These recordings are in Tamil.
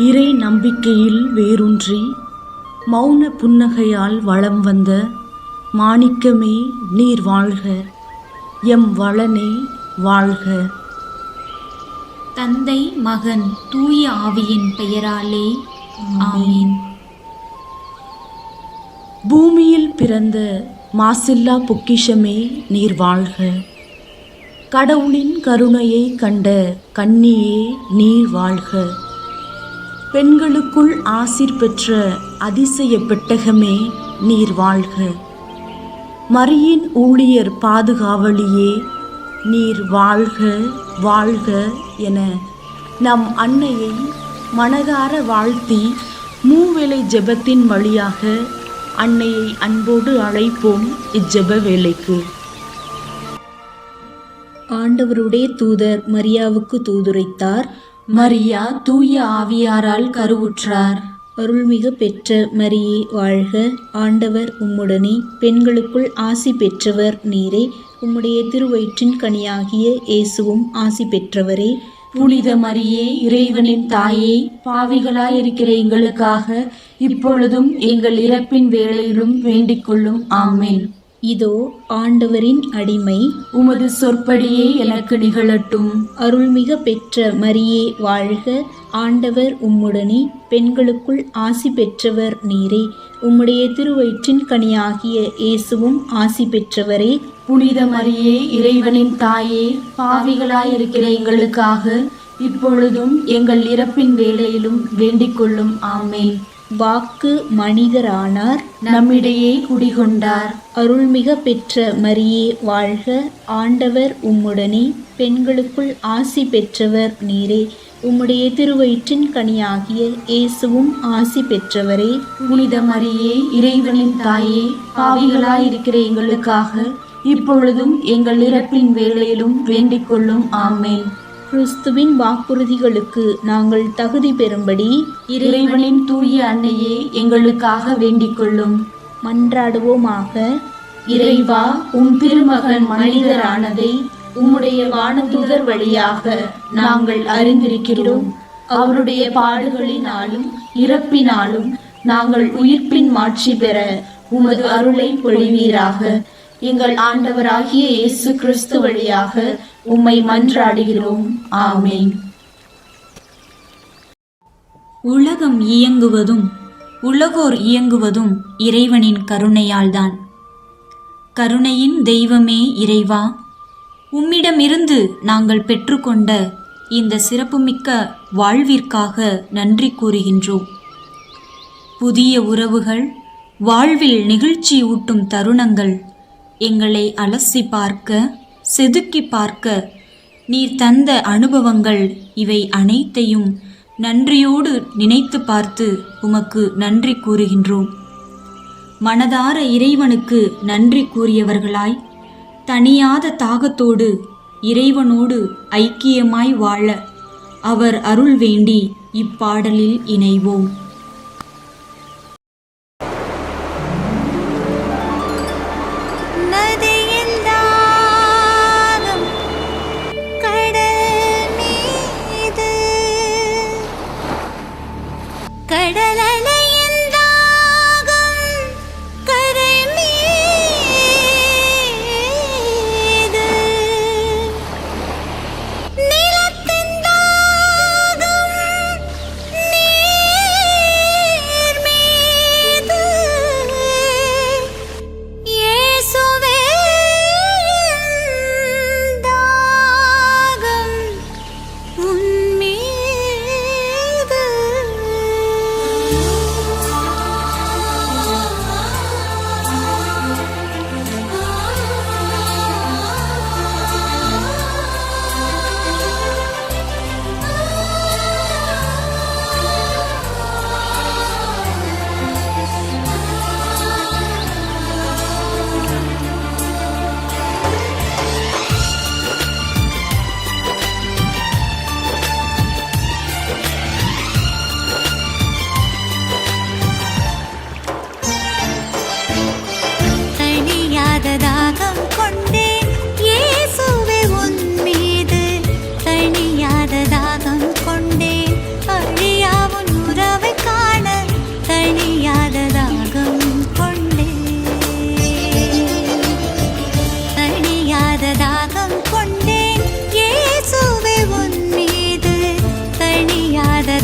இறை நம்பிக்கையில் வேரூன்றி மௌன புன்னகையால் வலம் வந்த மாணிக்கமே நீர் வாழ்க, எம் வளனே வாழ்க. தந்தை மகன் தூய ஆவியின் பெயராலே ஆமீன். பூமியில் பிறந்த மாசில்லா பொக்கிஷமே நீர் வாழ்க, கடவுளின் கருணையை கண்ட கன்னியே நீர் வாழ்க, பெண்களுக்குள் ஆசீர் பெற்ற அதிசய பெட்டகமே நீர் வாழ்க, மரியின் ஊழியர் பாதுகாவலியே நீர் வாழ்க வாழ்க என நம் அன்னையை மனதார வாழ்த்தி மூவேளை ஜெபத்தின் வழியாக அன்னையை அன்போடு அழைப்போம் இஜ்ஜெப வேளைக்கு. ஆண்டவருடைய தூதர் மரியாவுக்கு தூதுரைத்தார். மரியா தூய ஆவியாரால் கருவுற்றார். அருள்மிகு பெற்ற மரியே வாழ்க, ஆண்டவர் உம்முடனே, பெண்களுக்குள் ஆசி பெற்றவர் நீரே, உம்முடைய திருவயிற்றின் கனியாகிய இயேசுவும் ஆசி பெற்றவரே. புனித மரியே, இறைவனின் தாயே, பாவிகளாயிருக்கிற எங்களுக்காக இப்பொழுதும் எங்கள் இறப்பின் வேளையிலும் வேண்டிக் கொள்ளும். ஆமேன். இதோ ஆண்டவரின் அடிமை, உமது சொற்படியே எனக்கு நிகழட்டும். அருள்மிகு பெற்ற மரியே வாழ்க, ஆண்டவர் உம்முடனே, பெண்களுக்குள் ஆசி பெற்றவர் நீரே, உம்முடைய திருவயிற்றின் கனியாகிய இயேசுவும் ஆசி பெற்றவரே. புனித மரியே, இறைவனின் தாயே, பாவிகளாயிருக்கிற எங்களுக்காக இப்பொழுதும் எங்கள் இறப்பின் வேளையிலும் வேண்டிக் கொள்ளும். ஆமேன். வாக்கு மனிதரானார், நம்மிடையே குடிகொண்டார். அருள்மிகு பெற்ற மரியே வாழ்க, ஆண்டவர் உம்முடனே, பெண்களுக்குள் ஆசி பெற்றவர் நீரே, உம்முடைய திருவயிற்றின் கனியாகிய இயேசுவும் ஆசி பெற்றவரே. புனித மரியே, இறைவனின் தாயே, பாவிகளாயிருக்கிற எங்களுக்காக இப்பொழுதும் எங்கள் இறப்பின் வேளையிலும் வேண்டிக் கொள்ளும். ஆமேன். கிறிஸ்துவின் வாக்குறுதிகளுக்கு நாங்கள் தகுதி பெறும்படி இறைவனின் தூய அன்னையே எங்களுக்காக வேண்டிக் கொள்ளும். மன்றாடுவோமாக. இறைவா, உம் திருமகன் மனிதரானதை உம்முடைய வானதூதர் வழியாக நாங்கள் அறிந்திருக்கிறோம். அவருடைய பாடுகளினாலும் இறப்பினாலும் நாங்கள் உயிர்ப்பின் மாட்சி பெற உமது அருளை பொழிவீராக. எங்கள் ஆண்டவராகிய இயேசு கிறிஸ்து வழியாக உம்மை மன்றாடுகிறோம். ஆமேன். உலகம் இயங்குவதும் உலகோர் இயங்குவதும் இறைவனின் கருணையால்தான். கருணையின் தெய்வமே இறைவா, உம்மிடமிருந்து நாங்கள் பெற்றுக்கொண்ட இந்த சிறப்புமிக்க வாழ்விற்காக நன்றி கூறுகின்றோம். புதிய உறவுகள், வாழ்வில் நிகழ்ச்சி ஊட்டும் தருணங்கள் எங்களை அலசி பார்க்க, செதுக்கி பார்க்க நீர் தந்த அனுபவங்கள், இவை அனைத்தையும் நன்றியோடு நினைத்து பார்த்து உமக்கு நன்றி கூறுகின்றோம். மனதார இறைவனுக்கு நன்றி கூறியவர்களாய், தனியாத தாகத்தோடு இறைவனோடு ஐக்கியமாய் வாழ அவர் அருள் வேண்டி இப்பாடலில் இணைவோம்.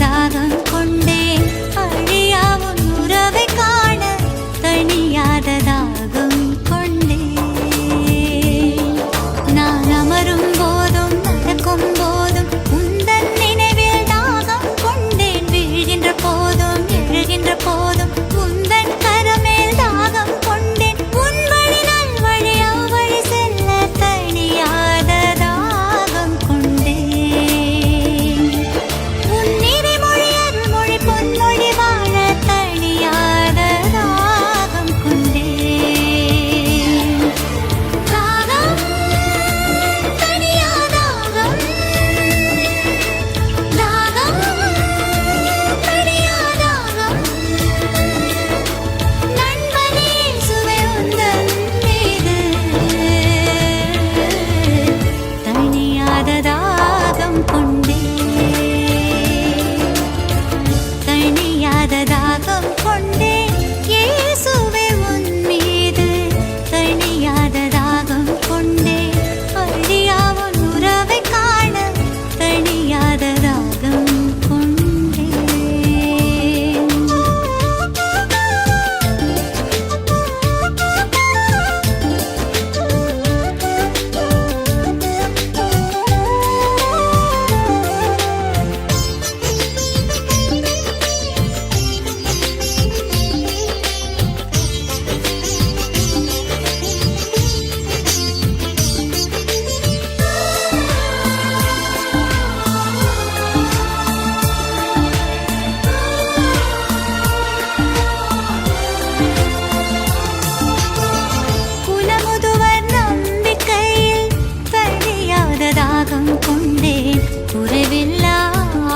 தாகம் கொண்டேன் அழியா உன் உறவை காண தணியாத தாகம் கொண்டேன். நான் அமரும் போதும் நடக்கும் போதும் உந்தன் நினைவில் தாகம் கொண்டேன். வீழ்கின்ற போதும் எழுகின்ற போதும் உந்தன் கரமேல் தாகம் கொண்டேன். உன் வழி நல் வழி அவ்வழி செல்ல தணியாத தாகம் கொண்டேன். உன் நீதிமொழி அருள்மொழி பொன்மொழி வாழ தணியாத தாகம் கொண்டேன். தாகம் தணியாதாகம் தாகம் தணியாதாகம் நண்பனே சுவை உந்தன் மீது தணியாத தாகம் கொண்டேன். தணியாத தாகம் கொண்டேன் இயேசுவே உன் மீது தணியாத தாகம் கொண்டேன். அழியா உன் உறவை காண தணியாத தாகம் கொண்டேன். குலமுதுவர் நம்பிக்கையில் தணியாத தாகம் கொண்டேன். குறைவில்லா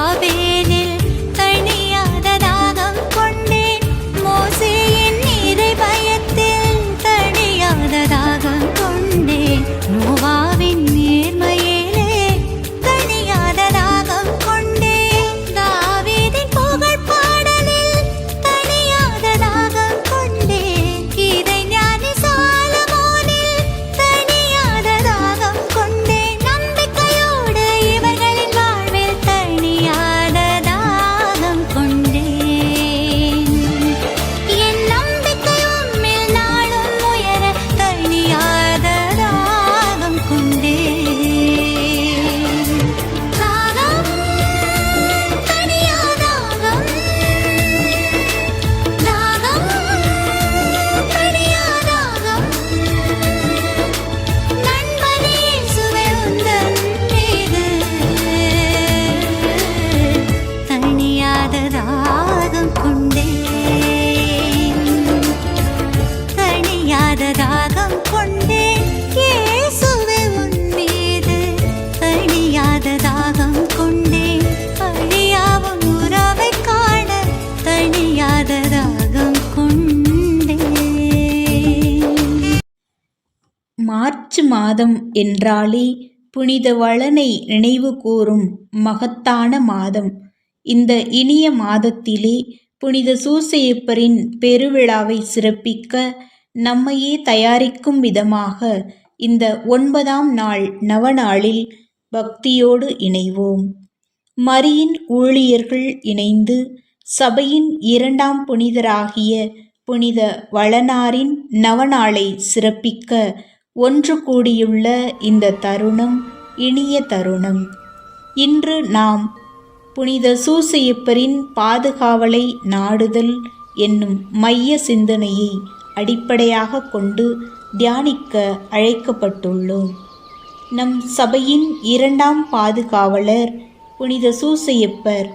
ஆவேலில் தணியாத தாகம் கொண்டேன். மோசேயின் இறை பயத்தில் தணியாத தாகம் கொண்டேன். நோவாவின் நேர்மையிலே தணியாத தாகம் கொண்டேன். தாவீதின் புகழ் பாடலில் தணியாத தாகம் கொண்டேன். இறைஞானி சாலமோனில் தணியாத தாகம் கொண்டேன். நம்பிக்கையோடு இவர்களின் வாழ்வில் தணியாத தாகம் கொண்டேன். என் நம்பிக்கை உம்மில் நாளும் உயர தணியாத தாகம் கொண்டேன். தாகம் தணியாதாகம் தாகம் தணியாதாகம் நண்பனே சுவை உந்தன் மீது தணியாத தாகம் கொண்டேன். தணியாத தாகம் கொண்டேன் இயேசுவே உன் மீது தணியாத தாகம் கொண்டேன். அழியா உன் உறவை காண தணியாத தாகம் கொண்டேன். மார்ச் மாதம் என்றாலே புனித வளனை நினைவு கூறும் மகத்தான மாதம். இந்த இனிய மாதத்திலே புனித சூசையப்பரின் பெருவிழாவை சிறப்பிக்க நம்மையே தயாரிக்கும் விதமாக இந்த 9ஆம் நாள் நவநாளில் பக்தியோடு இணைவோம். மரியின் ஊழியர்கள் இணைந்து சபையின் 2ஆம் புனிதராகிய புனித வளனாரின் நவநாளை சிறப்பிக்க ஒன்று கூடியுள்ள இந்த தருணம் இனிய தருணம். இன்று நாம் புனித சூசையப்பரின் பாதுகாவலை நாடுதல் என்னும் மைய சிந்தனையை அடிப்படையாக கொண்டு தியானிக்க அழைக்கப்பட்டுள்ளோம். நம் சபையின் 2ஆம் பாதுகாவலர் புனித சூசையப்பர்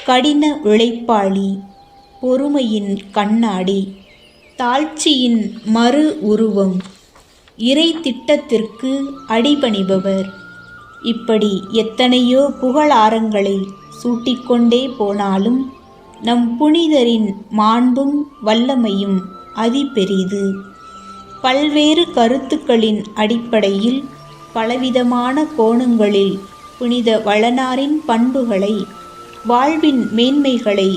கடின உழைப்பாளி, பொறுமையின் கண்ணாடி, தாழ்ச்சியின் மறு உருவம், இறை திட்டத்திற்கு அடிபணிபவர். இப்படி எத்தனையோ புகழாரங்களை சூட்டிக்கொண்டே போனாலும் நம் புனிதரின் மாண்பும் வல்லமையும் அதிபெரிது. பல்வேறு கருத்துக்களின் அடிப்படையில் பலவிதமான கோணங்களில் புனித வளனாரின் பண்புகளை, வாழ்வின் மேன்மைகளை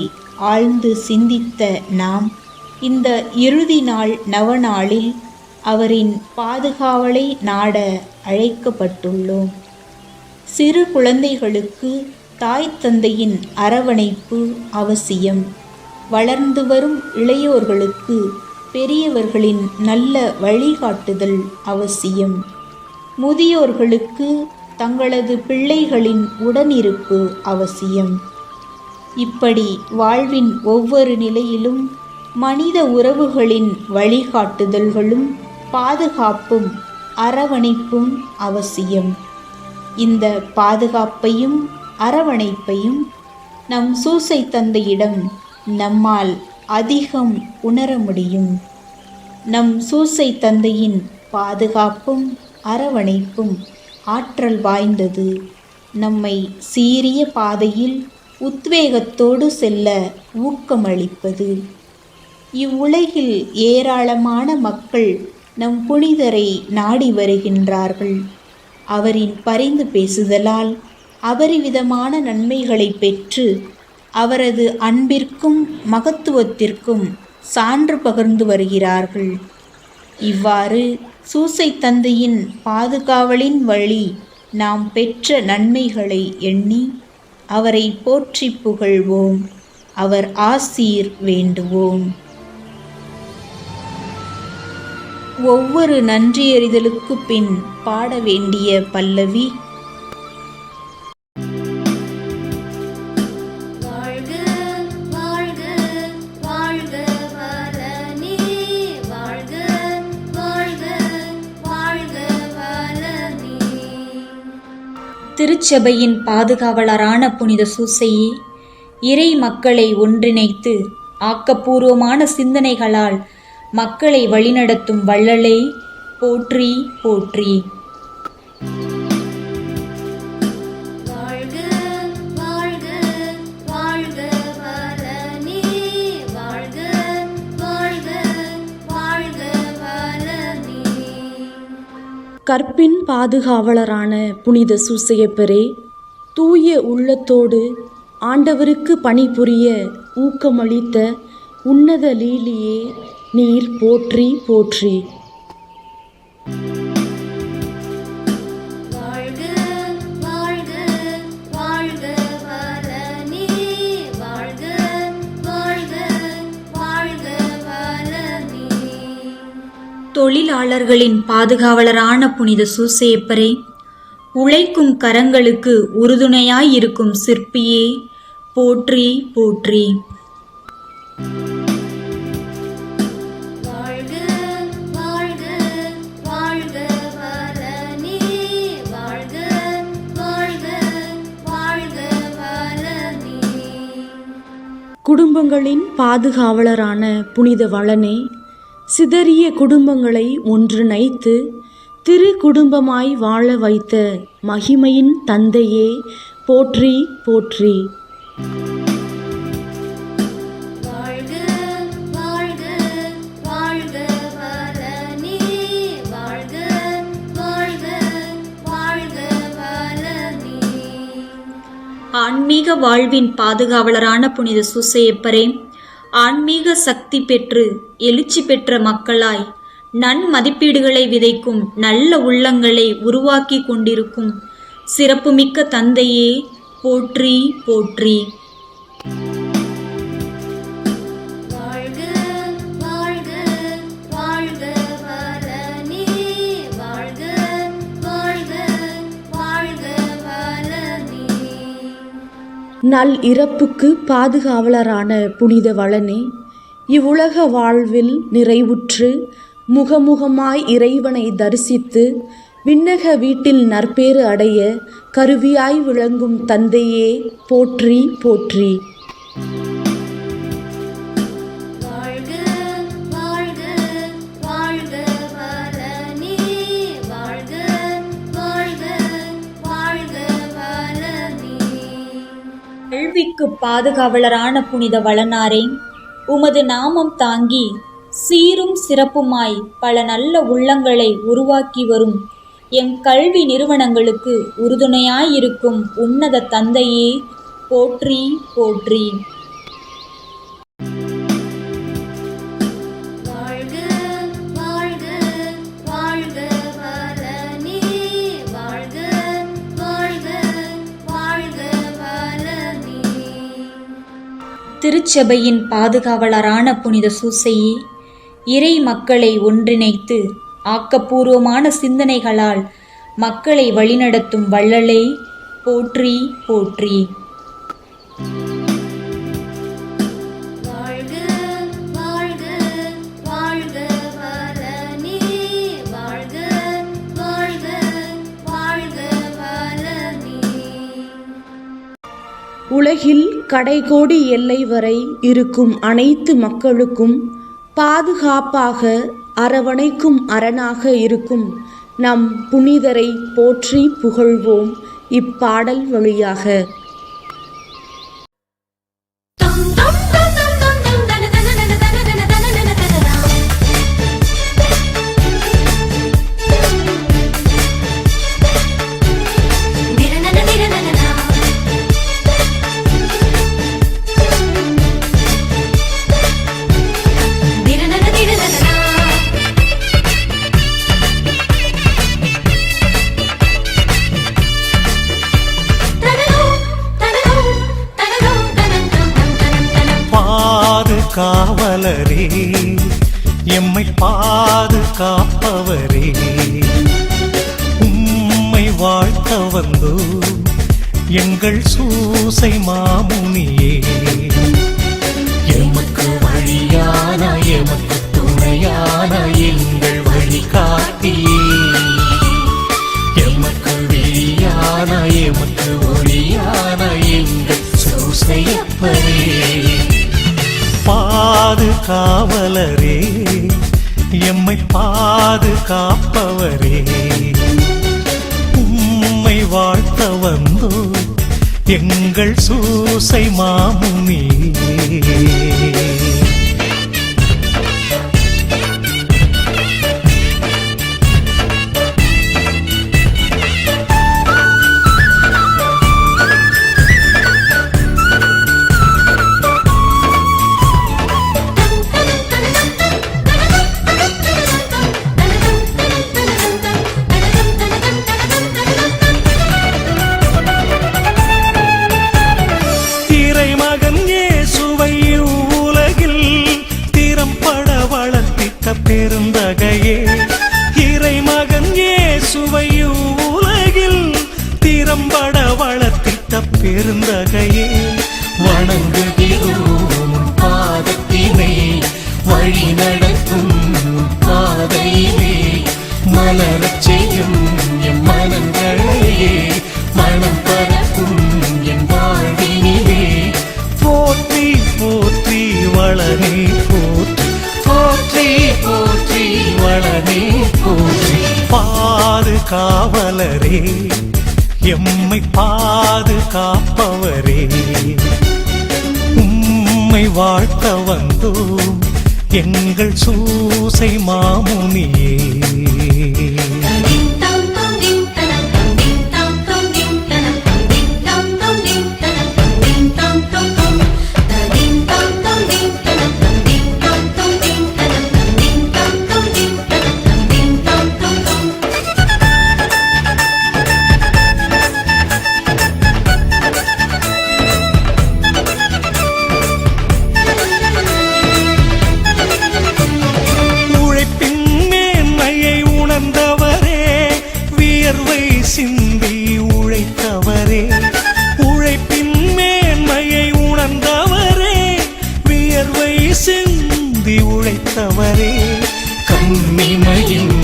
ஆழ்ந்து சிந்தித்த நாம் இந்த இறுதி நாள் நவநாளில் அவரின் பாதுகாவலை நாட அழைக்கப்பட்டுள்ளோம். சிறு குழந்தைகளுக்கு தாய் தந்தையின் அரவணைப்பு அவசியம். வளர்ந்து வரும் இளையோர்களுக்கு பெரியவர்களின் நல்ல வழிகாட்டுதல் அவசியம். முதியோர்களுக்கு தங்களது பிள்ளைகளின் உடனிருப்பு அவசியம். இப்படி வாழ்வின் ஒவ்வொரு நிலையிலும் மனித உறவுகளின் வழிகாட்டுதல்களும் பாதுகாப்பும் அரவணைப்பும் அவசியம். இந்த பாதுகாப்பையும் அரவணைப்பையும் நம் சூசை தந்தையிடம் நம்மால் அதிகம் உணர முடியும். நம் சூசை தந்தையின் பாதுகாப்பும் அரவணைப்பும் ஆற்றல் வாய்ந்தது. நம்மை சீரிய பாதையில் உத்வேகத்தோடு செல்ல ஊக்கமளிப்பது. இவ்வுலகில் ஏராளமான மக்கள் நம் புனிதரை நாடி வருகின்றார்கள். அவரின் பரிந்து பேசுதலால் அபரிவிதமான நன்மைகளை பெற்று அவரது அன்பிற்கும் மகத்துவத்திற்கும் சான்று பகர்ந்து வருகிறார்கள். இவ்வாறு சூசை தந்தையின் பாதுகாவலின் வழி நாம் பெற்ற நன்மைகளை எண்ணி அவரை போற்றி புகழ்வோம். அவர் ஆசீர் வேண்டுவோம். ஒவ்வொரு நன்றியறிதலுக்கு பின் பாட வேண்டிய பல்லவி. திருச்சபையின் பாதுகாவலரான புனித சூசையே, இறை மக்களை ஒன்றிணைத்து ஆக்கப்பூர்வமான சிந்தனைகளால் மக்களை வழிநடத்தும் வள்ளலே, போற்றி போற்றி. கற்பின் பாதுகாவலரான புனித சூசையப்பரே, தூய உள்ளத்தோடு ஆண்டவருக்கு பணிபுரிய ஊக்கமளித்த உன்னத லீலியே, நீர் போற்றி போற்றி. தொழிலாளர்களின் பாதுகாவலரான புனித சூசையப்பரே, உழைக்கும் கரங்களுக்கு உறுதுணையாயிருக்கும் சிற்பியே, போற்றி போற்றி. குடும்பங்களின் பாதுகாவலரான புனித வளனே, சிதறிய குடும்பங்களை ஒன்றிணைத்து திரு குடும்பமாய் வாழ வைத்த மகிமையின் தந்தையே, போற்றி போற்றி. ஆன்மீக வாழ்வின் பாதுகாவலரான புனித சூசையப்பரே, ஆன்மீக சக்தி பெற்று எழுச்சி பெற்ற மக்களாய் நன்மதிப்பீடுகளை விதைக்கும் நல்ல உள்ளங்களை உருவாக்கி கொண்டிருக்கும் சிறப்புமிக்க தந்தையே, போற்றி போற்றி. நல் இறப்புக்கு பாதுகாவலரான புனித வளனே, இவ்வுலக வாழ்வில் நிறைவுற்று முகமுகமாய் இறைவனை தரிசித்து விண்ணக வீட்டில் நற்பேறு அடைய கருவியாய் விளங்கும் தந்தையே, போற்றி போற்றி. கல்விக்கு பாதுகாவலரான புனித வளனாரே, உமது நாமம் தாங்கி சீரும் சிறப்புமாய் பல நல்ல உள்ளங்களை உருவாக்கி வரும் எம் கல்வி நிறுவனங்களுக்கு உறுதுணையாயிருக்கும் உன்னத தந்தையே, போற்றி போற்றி. திருச்சபையின் பாதுகாவலரான புனித சூசையே, இறை மக்களை ஒன்றிணைத்து ஆக்கப்பூர்வமான சிந்தனைகளால் மக்களை வழிநடத்தும் வள்ளலே, போற்றி போற்றி. வாழ்க வாழ்க வாழ்க வளனே, வாழ்க வாழ்க வாழ்க வளனே. உலகில் கடைகோடி எல்லை வரை இருக்கும் அனைத்து மக்களுக்கும் பாதுகாப்பாக அரவணைக்கும் அரணாக இருக்கும் நம் புனிதரை போற்றி புகழ்வோம் இப்பாடல் வழியாக. டம் டம் டம் டம் டம் டம் தன தன தன தன தன தன தன தன. திரனன திரனன. திரனன திரனன. பாதுகாவலரே, எம்மை பாதுகாப்பவரே, உம்மை வாழ்த்த வந்தோ எங்கள் சூசை மாமுனியே. எமக்கு வழியான எமக்கு துணையான எங்கள் வழிகாட்டியே, எமக்கு வெளியான எமக்கு ஒளியான எங்கள் சூசையப்பரே. பாதுகாவலரே, எம்மை பாதுகாப்பவரே, உம்மை வாழ்த்த வந்தோ எங்கள் சூசை மாமுனியே. பெருந்தகையே, இறைமகன் இயேசுவை உலகில் திறம்பட வளர்த்திட்ட பெருந்தகையே, வணங்குகிறோம் பாதத்தினை வழி நடத்தும் பாதையிலே மலரச் செய்யும் எம் மனங்களையே மனம் பரப்பும் என் வாழ்வினிலே. போற்றி போற்றி வளரே போற்றி, போற்றி போற்றி வளரே போற்றி. பாதுகாவலரே, எம்மை பாதுகாப்பவரே, உம்மை வாழ்த்த வந்தோம் எங்கள் சூசை மாமுனியே. சிந்தி உழைத்தவரே, உழைப்பின் மேன்மையை உணர்ந்தவரே, வியர்வை சிந்தி உழைத்தவரே, கன்னிமையின்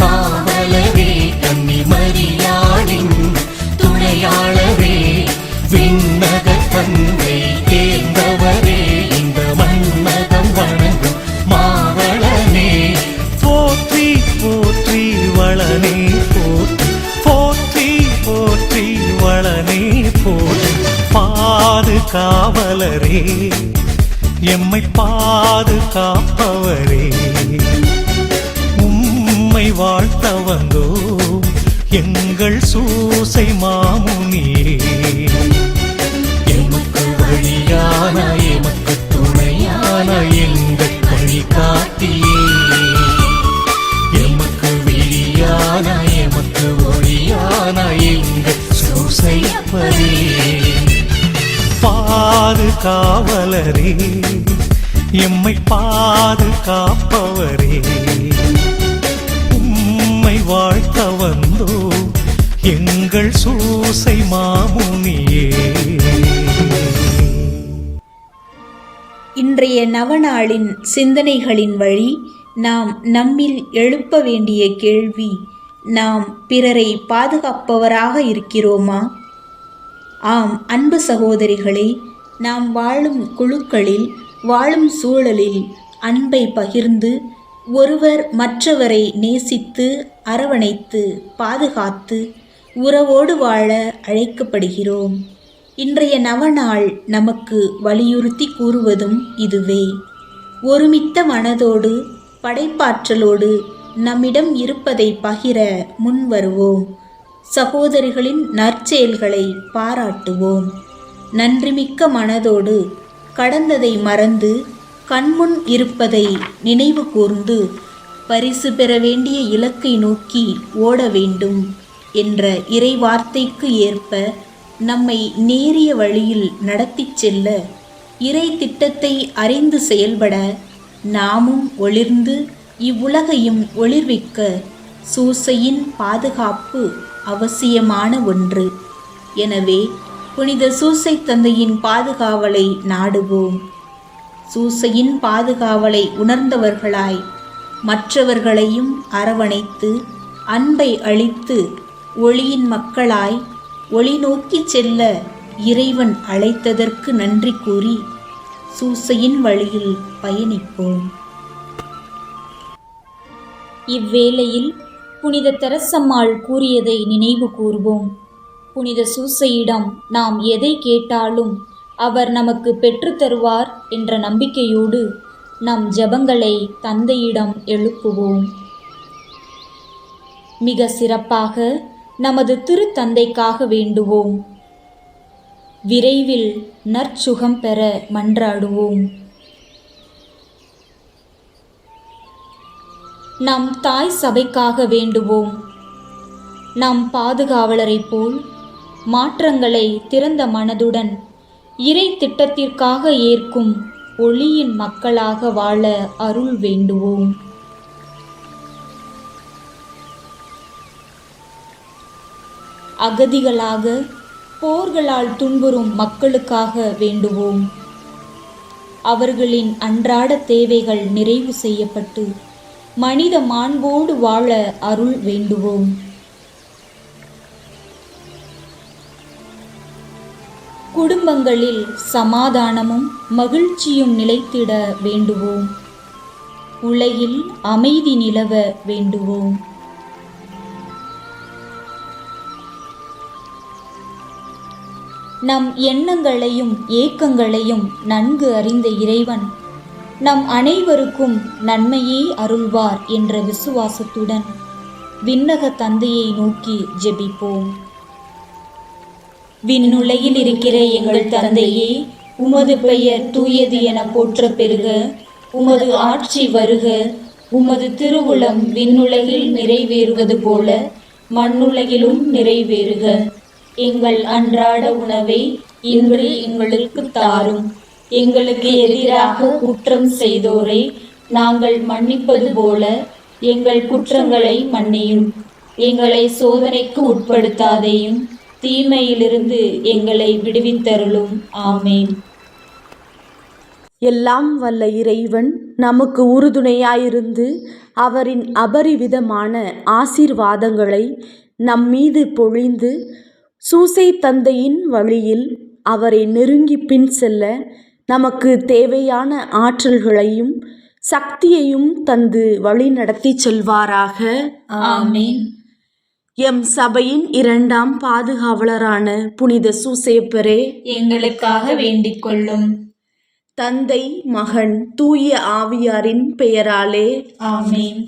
காவலரே, கன்னிமரியாளின் துணையாளரே, விண்ணக தந்தை தேர்ந்தவரே, இந்த மன்னகம் வணங்கும் மாவளனே. போற்றி போற்றி வளனே போற்றி, போற்றி போற்றி வளனே போற்றி. பாதுகாவலரே, எம்மை பாதுகாப்பவரே, உம்மை வாழ்த்த வந்தோம் எங்கள் சூசை மாமுனியே. எமக்கு வழியான எமக்கு துணையான எங்கள் வழிகாட்டியே, எமக்கு வெளியான எமக்கு ஒளியான எங்கள் சூசையப்பரே. பாது பாதுகாவலரே, எம்மை பாதுகாப்பவரே, உம்மை வாழ்த்த வந்தோ எங்கள் சூசை மாமுனியே. இன்றைய நவநாளின் சிந்தனைகளின் வழி நாம் நம்மில் எழுப்ப வேண்டிய கேள்வி: நாம் பிறரை பாதுகாப்பவராக இருக்கிறோமா? ஆம் அன்பு சகோதரிகளே, நாம் வாழும் குழுக்களில், வாழும் சூழலில் அன்பை பகிர்ந்து ஒருவர் மற்றவரை நேசித்து அரவணைத்து பாதுகாத்து உறவோடு வாழ அழைக்கப்படுகிறோம். இன்றைய நவநாள் நமக்கு வலியுறுத்தி கூறுவதும் இதுவே. ஒருமித்த மனதோடு படைப்பாற்றலோடு நம்மிடம் இருப்பதை பகிர முன்வருவோம். சகோதரிகளின் நற்செயல்களை பாராட்டுவோம். நன்றிமிக்க மனதோடு கடந்ததை மறந்து கண்முன் இருப்பதை நினைவு கூர்ந்து பரிசு பெற வேண்டிய இலக்கை நோக்கி ஓட வேண்டும் என்ற இறை வார்த்தைக்கு ஏற்ப நம்மை நேரிய வழியில் நடத்திச் செல்ல, இறை திட்டத்தை அறிந்து செயல்பட, நாமும் ஒளிர்ந்து இவ்வுலகையும் ஒளிர்விக்க சூசையின் பாதுகாப்பு அவசியமான ஒன்று. எனவே புனித சூசை தந்தையின் பாதுகாவலை நாடுவோம். சூசையின் பாதுகாவலை உணர்ந்தவர்களாய் மற்றவர்களையும் அரவணைத்து அன்பை அளித்து ஒளியின் மக்களாய் ஒளி நோக்கி செல்ல இறைவன் அழைத்ததற்கு நன்றி கூறி சூசையின் வழியில் பயணிப்போம். இவ்வேளையில் புனித தெரசம்மாள் கூறியதை நினைவு கூர்வோம். புனித சூசையிடம் நாம் எதை கேட்டாலும் அவர் நமக்கு பெற்றுத்தருவார் என்ற நம்பிக்கையோடு நம் ஜெபங்களை தந்தையிடம் எழுப்புவோம். மிக சிறப்பாக நமது திருத்தந்தைக்காக வேண்டுவோம். விரைவில் நற்சுகம் பெற மன்றாடுவோம். நம் தாய் சபைக்காக வேண்டுவோம். நம் பாதுகாவலரைப் போல் மாற்றங்களை திறந்த மனதுடன் இறை திட்டத்திற்காக ஏற்கும் ஒளியின் மக்களாக வாழ அருள் வேண்டுவோம். அகதிகளாக போர்களால் துன்புறும் மக்களுக்காக வேண்டுவோம். அவர்களின் அன்றாட தேவைகள் நிறைவு செய்யப்பட்டு மனித மாண்போடு வாழ அருள் வேண்டுவோம். குடும்பங்களில் சமாதானமும் மகிழ்ச்சியும் நிலைத்திட வேண்டுவோம். உலகில் அமைதி நிலவ வேண்டுவோம். நம் எண்ணங்களையும் ஏக்கங்களையும் நன்கு அறிந்த இறைவன் நம் அனைவருக்கும் நன்மையே அருள்வார் என்ற விசுவாசத்துடன் விண்ணக தந்தையை நோக்கி ஜெபிப்போம். விண்ணுலகில் இருக்கிற எங்கள் தந்தையே, உமது பெயர் தூயது என போற்ற பெறுக. உமது ஆட்சி வருக. உமது திருவுளம் விண்ணுலகில் நிறைவேறுவது போல மண்ணுலகிலும் நிறைவேறுக. எங்கள் அன்றாட உணவை இன்று எங்களுக்கு தாரும். எங்களுக்கு எதிராக குற்றம் செய்தோரை நாங்கள் மன்னிப்பது போல எங்கள் குற்றங்களை மன்னியும். எங்களை சோதனைக்கு உட்படுத்தாதேயும், தீமையிலிருந்து எங்களை விடுவித்தருளும். ஆமேன். எல்லாம் வல்ல இறைவன் நமக்கு உறுதுணையாயிருந்து அவரின் அபரிவிதமான ஆசீர்வாதங்களை நம்மீது பொழிந்து சூசை தந்தையின் வழியில் அவரை நெருங்கி பின் செல்ல நமக்கு தேவையான ஆற்றல்களையும் சக்தியையும் தந்து வழி நடத்தி செல்வாராக. ஆமேன். எம் சபையின் இரண்டாம் பாதுகாவலரான புனித சூசேப்பரே, எங்களுக்காக வேண்டிக் கொள்ளும். தந்தை, மகன், தூய ஆவியாரின் பெயராலே ஆமேன்.